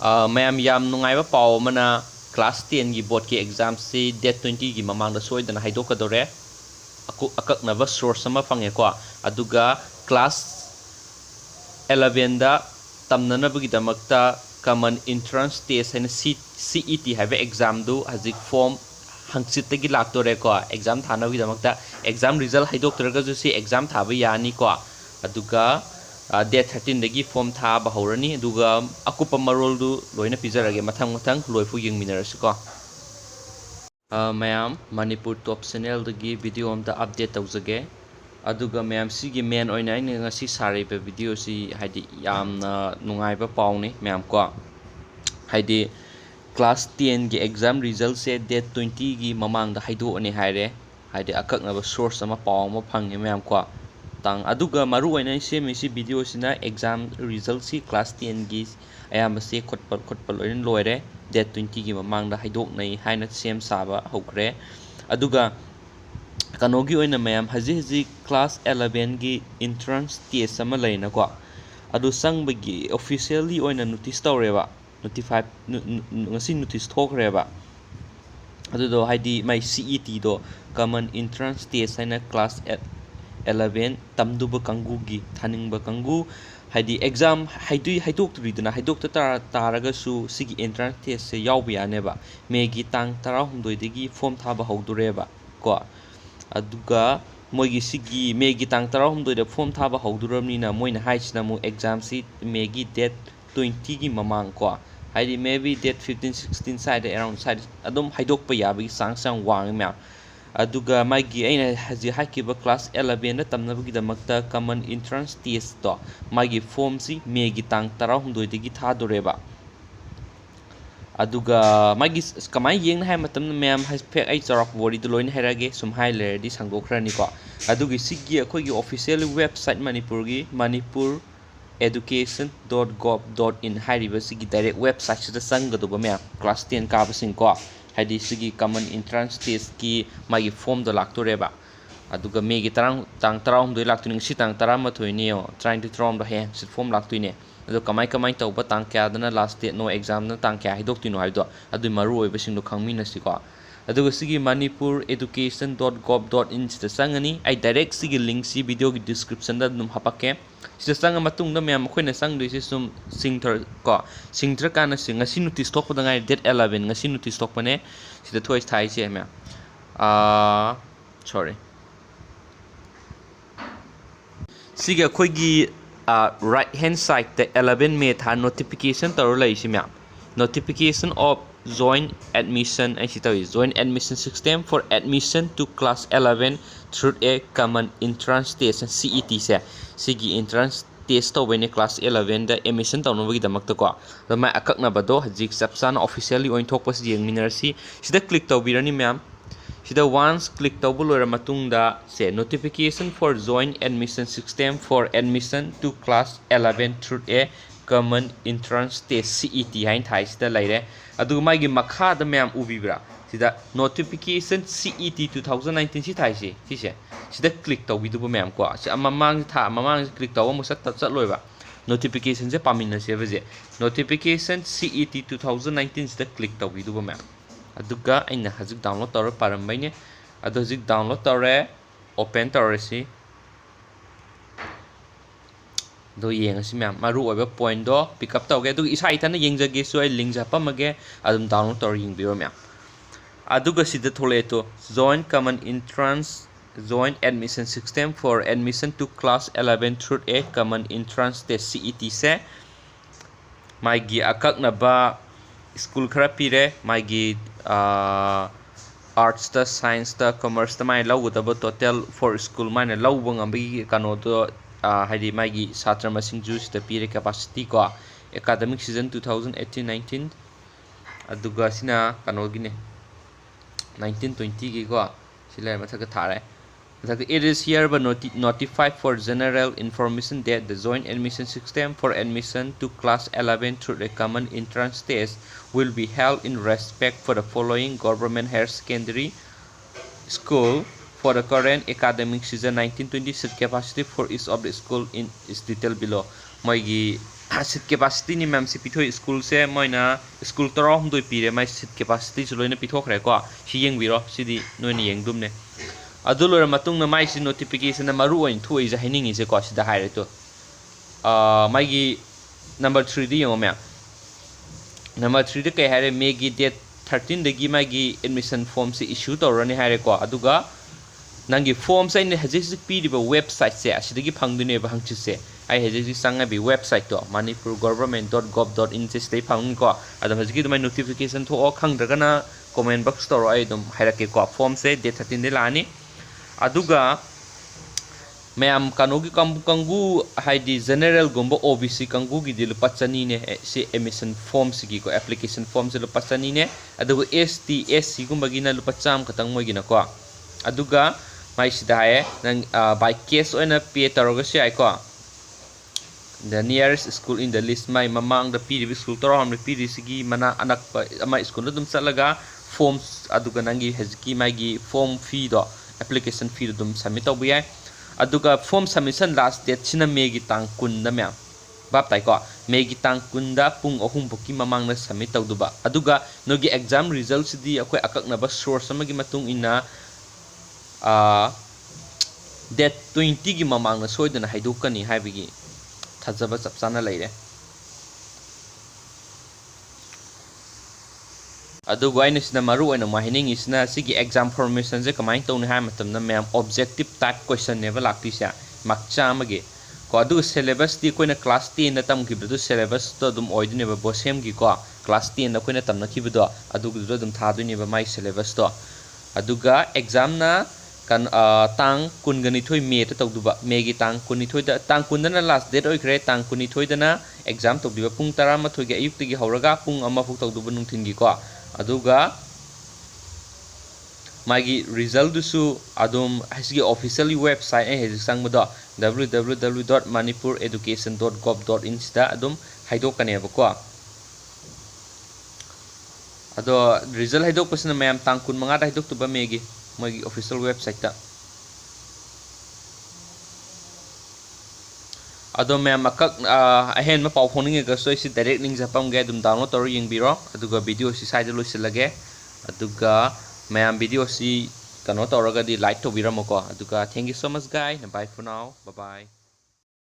mayam yam nungaiba paw mana class 10 gi board ki exam si date 20 gi mamang da soidana haidokadore akaknaba source ama fange ko aduga class 11 da tamnanabagi damakta common entrance test and CET have exam do hazik form hangsit tagi laktore ko exam thanabagi damakta exam result haidoktraga ju si exam thaba yani ko aduga date 13 dagi form thaba horani aduga akupa marol du loina pizarage mathang loifu yengminarasi ko mayam Manipur top channel dagi video amda update tawjage aduga mayam sigi main oina aina ngasi sariba video si haidi yamna nungaiba pawni mayam ko haidi class 10 gi exam result se date 20 gi mamang da haido ani haire haidi akaknaba source ama paw ma phangi mayam ko tang aduga maru oina semi si video sina exam result si class 10 gi ayam se khotpal oin loire date 20 gi mamang da haidok nei haina sem saba hokre aduga kanogi oina mayam haji class 11 gi entrance test ama leina ko adu sangbagi officially oina notice tawreba notify ngasi notice thokraba adu do haidi my CET do common entrance test haina class 11 tamduba kangu gi thaningba kangu haidi exam haidok tudina haidok taraga su sigi entrance test se yawbiya neba megi tang 16 degi form thaba hawdureba ko aduga moigi sigi megi tang 16 de form thaba hawduramnina moina haisna mu exam si megi date 20 gi mamang ko haidi maybe date 15 16 side around side adum haidok pa yabi sang wang ma aduga magi aina haji hakiba class 11 da tamnabagi damakta common entrance test to magi form si megi tang 16 degi thadoreba aduga magi kamai yengna hai matam mem has pek ai charak body do loin herage sum hai le di sangdokhrani ko adugi sigi akhoi gi official website manipur gi manipur education.gov.in hairiba sigi direct website sida sanggadoba mem class 10 ka basing ko haidi sigi common entrance test ki magi form do laktoreba aduga megi tang 16 laktuning si tang 13 ni yo trying to trom do he sit form laktuine adu kamai tawba tang kya dana last date no exam na tang kya hidok tino haido adu maru oi basing do khangmina si ko aduga sigi manipur education.gov.in sida sangani ai direct sigi link si video gi description da dum hapake sida sanga matung da myam khoina sang doi si sum singthar kana singa si notice tok da ngai date 11 ngasi notice tok pane sida thoi thai che mya sorry siga khoi gi right hand side the 11 May tha notification tar lai si mya notification of joint admission and joint admission system for admission to class 11 through a common entrance test CET se sigi entrance test to bene class 11 da admission to no bagi damak to ko ma akakna bado hajik sapsan officially oin thok pas jeng minar si sida click to birani ma'am sida once click to bulora matung da se notification for joint admission system for admission to class 11 through a common entrance test CET hain thai sida laire adu mai gi makha da ma'am ubibra sida notification CET 2019 si thai si se sida click to bidu ma'am ko si mamang click to mo sat loiba notification je pamina se veje notification CET 2019 sida click to bidu ma'am aduga aina hazik download tawre parambai ne adu hazik download tawre open tawre si do yeng asi ma'am maru oiba point do pick up tawge adu isa itana yengjage so ai link ja pamage adum download tawre yeng biro ma'am aduga sida thole to joint common entrance joint admission system for admission to class 11 through a common entrance test CET se magi akakna ba school khara pire magi arts ta science ta commerce ta mai lawudaba total for school mai lawbang ambi kano to haidi magi satra masing ju sita pire capacity ko academic season 2018-19 aduga sina kano gine 1920 gi ko sila mathaka thare it is hereby notified for general information that the joint admission system for admission to class 11 through the common entrance test will be held in respect for the following government higher secondary school for the current academic season 1920 seat capacity for each of the school in is detailed below. Moigi seat capacity ni ma'am si pithoi school se moina school toro hum doi pire mai seat capacity su loina pithokre ko si yengbiro sidi noina yengdum ne adu lora matung na mai si notification na maru oin thui ja hiningi se ko sida haire to mai gi number 3 di yong ma'am number 3 de kai haire me gi date 13 de gi mai gi admission form si issue torani haire ko aduga nangi form sai ne hajik piriba website se asidagi phangdune ba hangchi se ai hajik sanga bi website to manipurgovernment.gov.in se stay phang ko adam hajik dum notification tho khangdraga na comment box to ai dum hairake ko form se date 13 de lani aduga mayam kanogi kangu haidi general gombo OBC kangu gi dil pachani ne se admission form sigi ko application form se lu pachani ne aduga ST SC gumba gi na lu pacham katang moi gi na ko aduga mai sida hae nang by case oina pay taroga si ai ko the nearest school in the list mai mamang the pd school toro ham pd sigi mana anak ama school dum salaga forms aduga nangi hezki mai gi form fee do application fee dum submit to bi aduga form submission last date china me gi tang kun da mya bap tai ko me gi tang kun da pung ahum boki mamang na submit to duba aduga no gi exam results di akoi akak na ba source ama gi matung ina date 20 gi mamang na soidana haidukani haibigi thajaba chapchana leire adu waina sina maru oina mahining isna sigi exam formation je kamai tawni ha matamna ma'am objective type question ne ba lakti sia makcha amage ko adu syllabus ti koina class 10 na tam ki bu syllabus to dum oidine ba bosem gi ko class 10 na koina tamna ki bu do adu gu dum thaduni ba mai syllabus to aduga exam na kan tang kun gani thoi me ta tawduba me gi tang kuni thoi da tang kun na last date oi kre tang kuni thoi da na exam tawdiba pung 13 gi ayuk gi hauraga pung ama phuk tawduba nungthin gi ko aduga magi result dusu adum hasgi officially website e hejik sang bodo www.manipureducation.gov.in da adum haidokane ba ko ado result haidok pasna mayam tang kun manga da haidok tuba megi magi official website ta ado mayam akak ahen ma pau phoning ga soi si direct link japam ge dum download tor ying biro aduga video si side lo silage aduga mayam video si kano toraga di like to biramo ko aduga thank you so much guys bye for now bye bye